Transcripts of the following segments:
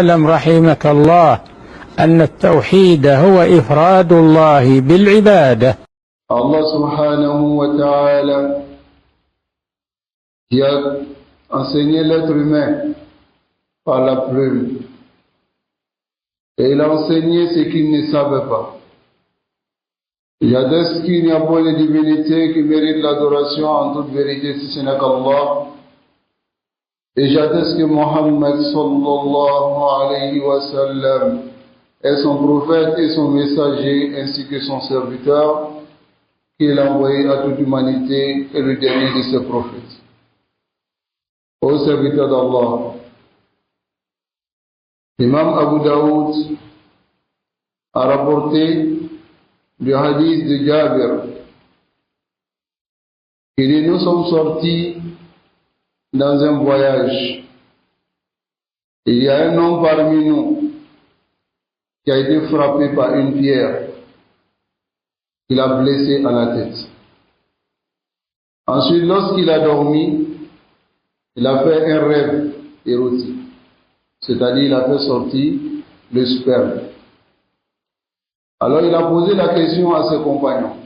اعلم رحمك الله أن التوحيد هو إفراد الله بالعبادة. Allah subhanahu wa ta'ala qui a enseigné l'être humain par la plume. Et il a enseigné ce qu'il ne savait pas. Il y a des qu'il n'y a pas de divinité qui mérite l'adoration en toute vérité si ce n'est qu'Allah. Et j'atteste que Mohammed sallallahu alayhi wa sallam est son prophète et son messager ainsi que son serviteur qu'il a envoyé à toute l'humanité et le dernier de ses prophètes. Ô serviteur d'Allah, l'imam Abu Daoud a rapporté le hadith de Jabir qui dit: nous sommes sortis dans un voyage. Il y a un homme parmi nous qui a été frappé par une pierre qui l'a blessé à la tête. Ensuite, lorsqu'il a dormi, il a fait un rêve érotique, c'est-à-dire il a fait sortir le sperme. Alors il a posé la question à ses compagnons: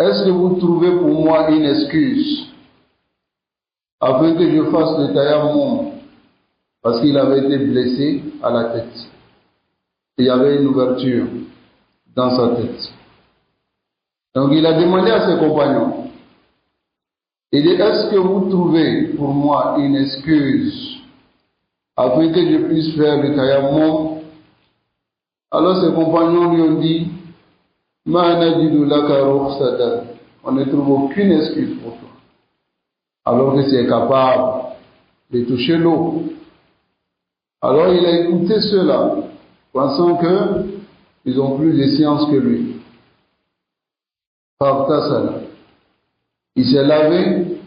est-ce que vous trouvez pour moi une excuse afin que je fasse le tayammum, parce qu'il avait été blessé à la tête. Il y avait une ouverture dans sa tête. Donc il a demandé à ses compagnons, il dit: est-ce que vous trouvez pour moi une excuse afin que je puisse faire le tayammum? Alors ses compagnons lui ont dit: Ma najidu laka rukhsatan. On ne trouve aucune excuse pour toi, alors que tu es capable de toucher l'eau. Alors il a écouté cela, pensant qu'ils ont plus de science que lui. Il s'est lavé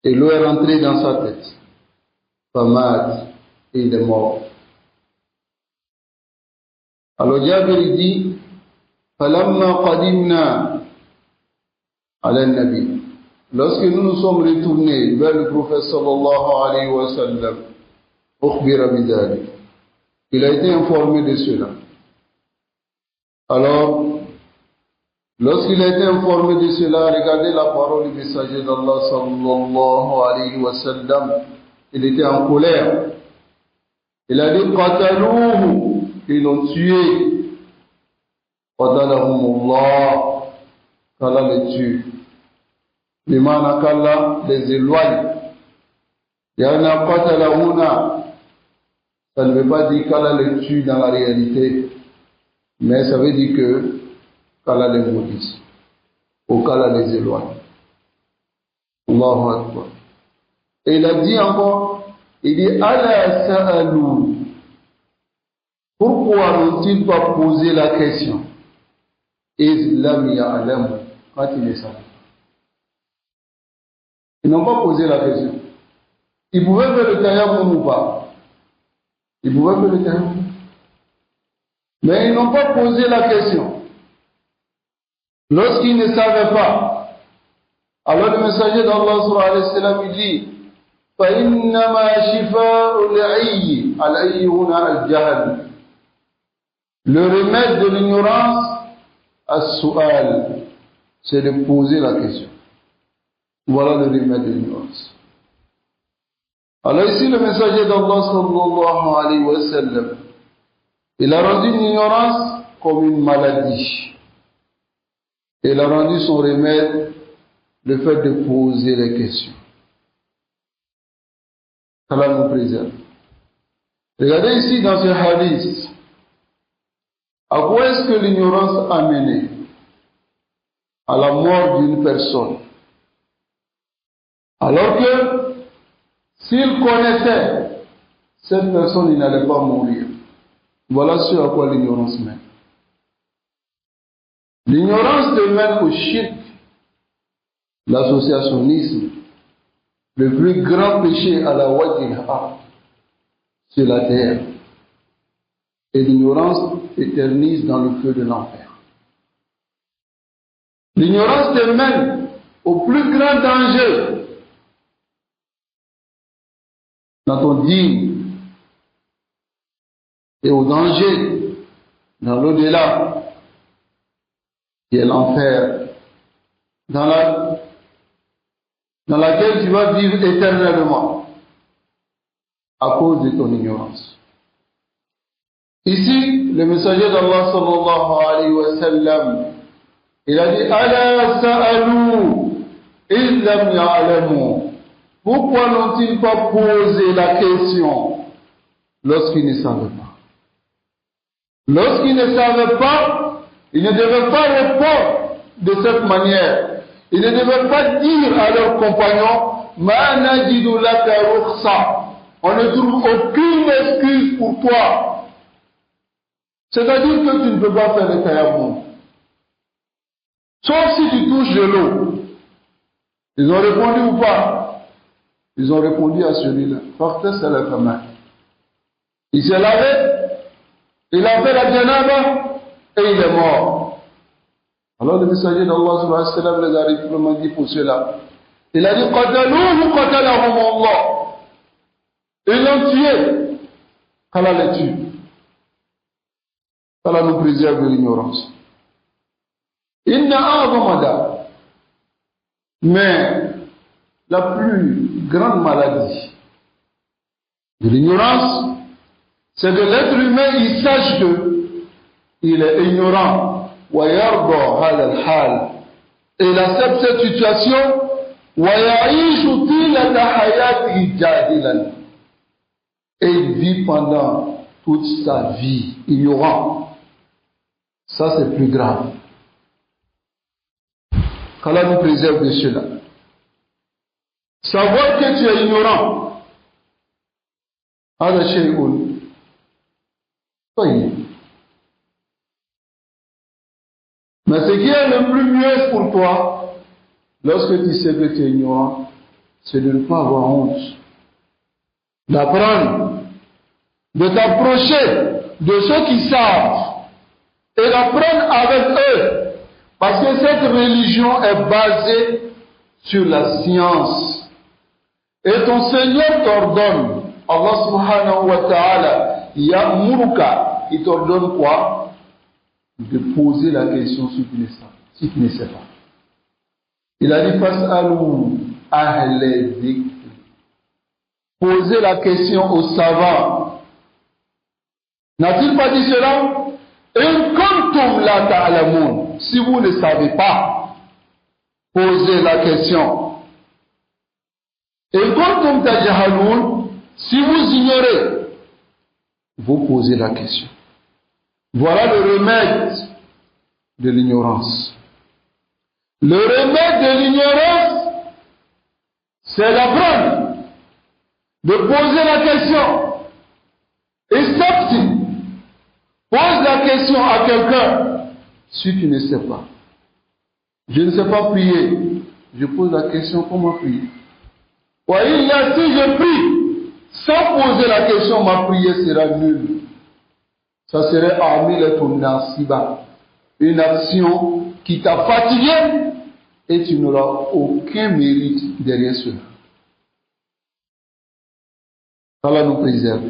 et l'eau est rentrée dans sa tête. Famad, et il est mort. Alors Jabir dit: Falamma qadimna ala nabi. Lorsque nous nous sommes retournés vers le prophète sallallahu alayhi wa sallam, il a été informé de cela. Alors, lorsqu'il a été informé de cela, regardez la parole du messager d'Allah sallallahu alayhi wa sallam. Il était en colère. Il a dit: Qatalouhu, ils l'ont tué. Qatalahumullah, qu'Allah les tue. Bimana qu'Allah les éloigne. Yana qatalahuna, ça ne veut pas dire qu'Allah les tue dans la réalité, mais ça veut dire que qu'Allah les maudisse, ou qu'Allah les éloigne. Allahu Akbar. Et il a dit encore, il dit: Ala sa'alou. Pourquoi n'ont-ils pas posé la question? Islam ya'lamu, quand il est savent. Ils n'ont pas posé la question. Ils pouvaient faire le tayammum ou pas? Ils pouvaient faire le tayammum. Mais ils n'ont pas posé la question. Lorsqu'ils ne savaient pas, alors le messager d'Allah sallallahu alayhi wa sallam dit: فَإِنَّمَا شِفَاءُ الْعِيِّ الْعِيِّ هُنَا الْجَهْلِ. Le remède de l'ignorance, as-su'al, c'est de poser la question. Voilà le remède de l'ignorance. Alors ici, le messager d'Allah sallallahu alayhi wa sallam, il a rendu l'ignorance comme une maladie. Il a rendu son remède le fait de poser les questions. Allah nous préserve. Regardez ici dans ce hadith, à quoi est-ce que l'ignorance a mené? À la mort d'une personne. Alors que s'il connaissait cette personne, il n'allait pas mourir. Voilà ce à quoi l'ignorance mène. L'ignorance te mène au shirk, l'associationnisme, le plus grand péché à la wajha sur la terre. Et l'ignorance éternise dans le feu de l'enfer. L'ignorance te mène au plus grand danger dans ton dîme et au danger, dans l'au-delà, qui est l'enfer, dans laquelle tu vas vivre éternellement à cause de ton ignorance. Ici, le messager d'Allah sallallahu alayhi wa sallam, il a dit Ala sa'alou illam ya'lamu. Pourquoi n'ont-ils pas posé la question lorsqu'ils ne savaient pas? Lorsqu'ils ne savaient pas, ils ne devaient pas répondre de cette manière. Ils ne devaient pas dire à leurs compagnons Ma najidu laka rukhsa. On ne trouve aucune excuse pour toi. C'est-à-dire que tu ne peux pas faire le tayammum. Sauf si tu touches de l'eau. Ils ont répondu ou pas? Ils ont répondu à celui-là. Portez ça la main. Il s'est lavé, il a fait la janaba et il est mort. Alors le messager d'Allah subhanahu wa ta'ala les a réprimandés dit pour cela. Il a dit Qatalouhu qatalahum Allah. Ils l'ont tué. qu'Allah les tue. qu'Allah nous préserve de l'ignorance. Inna a'zamada. Mais la plus grande maladie de l'ignorance, c'est que l'être humain, il sache qu'il est ignorant. Et il accepte cette situation. Et il vit pendant toute sa vie ignorant. Ça, c'est plus grave. Qu'Allah nous préserve de cela. Savoir que tu es ignorant. هذا شيء طيب. Mais ce qui est le plus mieux pour toi, lorsque tu sais que tu es ignorant, c'est de ne pas avoir honte. D'apprendre, de t'approcher de ceux qui savent et d'apprendre avec eux. Parce que cette religion est basée sur la science. Et ton Seigneur t'ordonne, Allah subhanahu wa ta'ala, ya'muruka, il t'ordonne quoi? De poser la question si tu ne sais pas. Il a dit fas'alou ahle dhikr. Posez la question aux savants. N'a-t-il pas dit cela? In kuntum la ta'lamun. Si vous ne savez pas, posez la question. In kuntum tajhalun. Si vous ignorez, vous posez la question. Voilà le remède de l'ignorance. Le remède de l'ignorance, c'est d'apprendre, de poser la question. Et sorti, pose la question à quelqu'un si tu ne sais pas. Je ne sais pas prier. Je pose la question, comment prier? Voyez, là, si je prie, sans poser la question, ma prière sera nulle. Ça serait amil ton nasiba. Une action qui t'a fatigué et tu n'auras aucun mérite derrière cela. qu'Allah nous préserve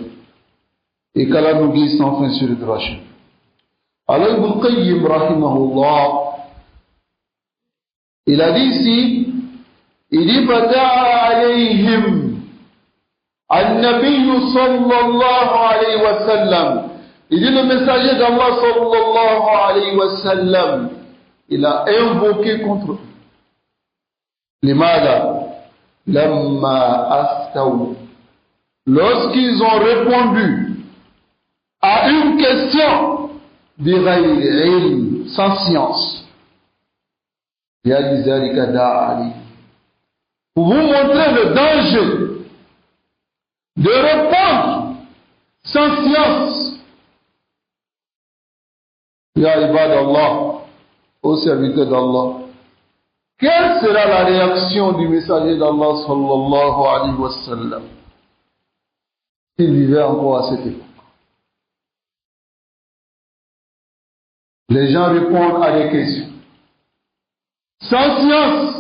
et qu'Allah nous guide sans fin sur le droit chemin. Alors Ibn Qayyim rahimahullah, il a dit ici, il dit fata'a alayhim al-Nabi sallallahu alayhi wa sallam. Il dit le messager d'Allah sallallahu alayhi wa sallam, il a invoqué contre eux. Limada lamma aftaw. Lorsqu'ils ont répondu à une question bighayri ilm, sans science. Ya lizalika da'ali. Pour vous montrer le danger de répondre sans science. Ya ibadallah, ô serviteurs d'Allah, quelle sera la réaction du messager d'Allah sallallahu alayhi wa sallam s'il vivait encore à cette époque? Les gens répondent à des questions sans science.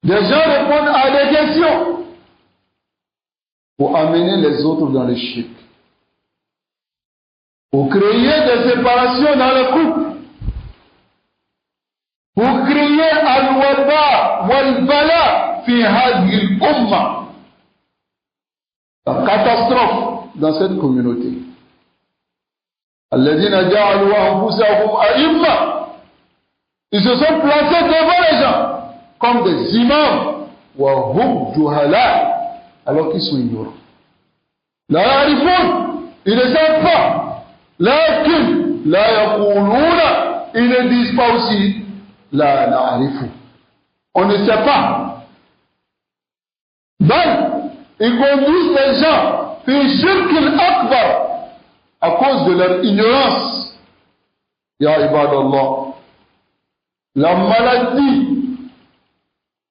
Les gens répondent à des questions pour amener les autres dans le shirk, pour créer des séparations dans le couple, pour créer al-waba wal-bala fi hadhihi al-umma, la catastrophe dans cette communauté. Alladhina ja'alu anfusahum a'imma, ils se sont placés devant les gens comme des imams wa hum juhala, alors qu'ils sont ignorants. La yarifun, ils ne savent pas. Lakin la yaquluna, ils ne disent pas aussi la na'rifu, on ne sait pas. Ben, ils conduisent les gens fi shirk al-akbar à cause de leur ignorance. Ya ibadallah, la maladie,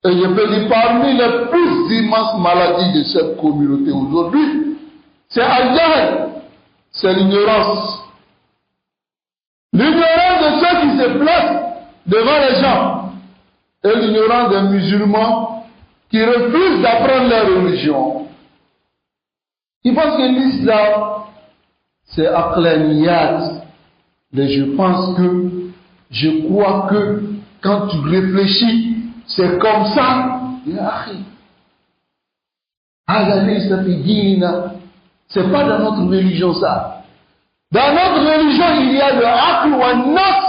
et je peux dire parmi les plus immenses maladies de cette communauté aujourd'hui, c'est al-jahl, c'est l'ignorance. L'ignorance de ceux qui se placent devant les gens et l'ignorance des musulmans qui refusent d'apprendre leur religion. Ils pensent que l'islam, c'est aqlaniyat. Mais je pense que, je crois que, quand tu réfléchis, c'est comme ça. C'est pas dans notre religion ça. Dans notre religion, il y a le aql wa nas.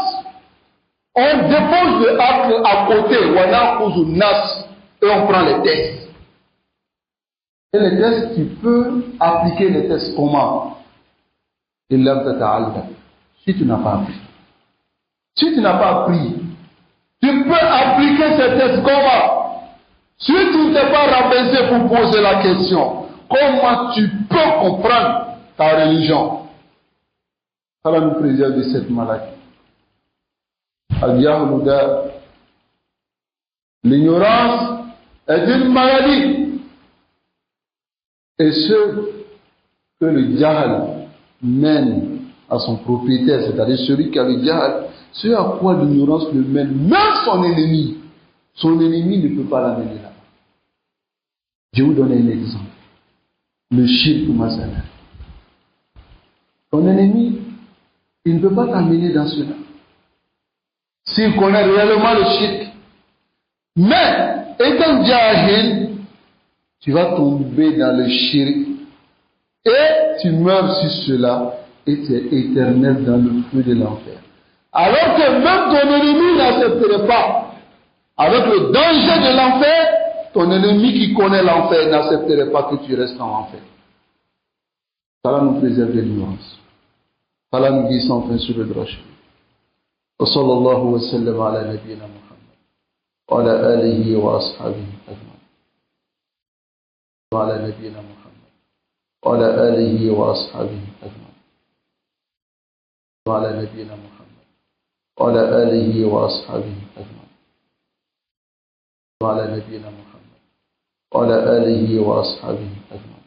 On dépose le aql à côté, wa naquz nas, et on prend les tests. Et les tests, tu peux appliquer les tests comment? Si tu n'as pas appris. Si tu n'as pas appris, tu peux appliquer ces tests comment? Si tu ne t'es pas rabaissé pour poser la question, comment tu peux comprendre ta religion? Allah nous préserve de cette maladie. L'ignorance est une maladie. Et ce que le jahl mène à son propriétaire, c'est-à-dire celui qui a le jahl, ce à quoi l'ignorance le mène, même son ennemi ne peut pas l'amener là. Je vais vous donner un exemple. Le shirk masala. Ton ennemi, il ne peut pas t'amener dans cela. S'il connaît réellement le shirk. Mais, étant jahil, tu vas tomber dans le shirk et tu meurs sur cela et tu es éternel dans le feu de l'enfer. Alors que même ton ennemi n'accepterait pas. Avec le danger de l'enfer, ton ennemi qui connaît l'enfer n'accepterait pas que tu restes en enfer. Allah nous préserve de l'ignorance. Allah nous guide sans fin sur le droit chemin. وصلى الله وسلم على نبينا محمد وعلى آله وأصحابه أجمعين. وعلى نبينا محمد وعلى آله وأصحابه أجمعين. وعلى نبينا محمد وعلى آله وأصحابه أجمعين. وعلى نبينا محمد وعلى آله وأصحابه أجمعين.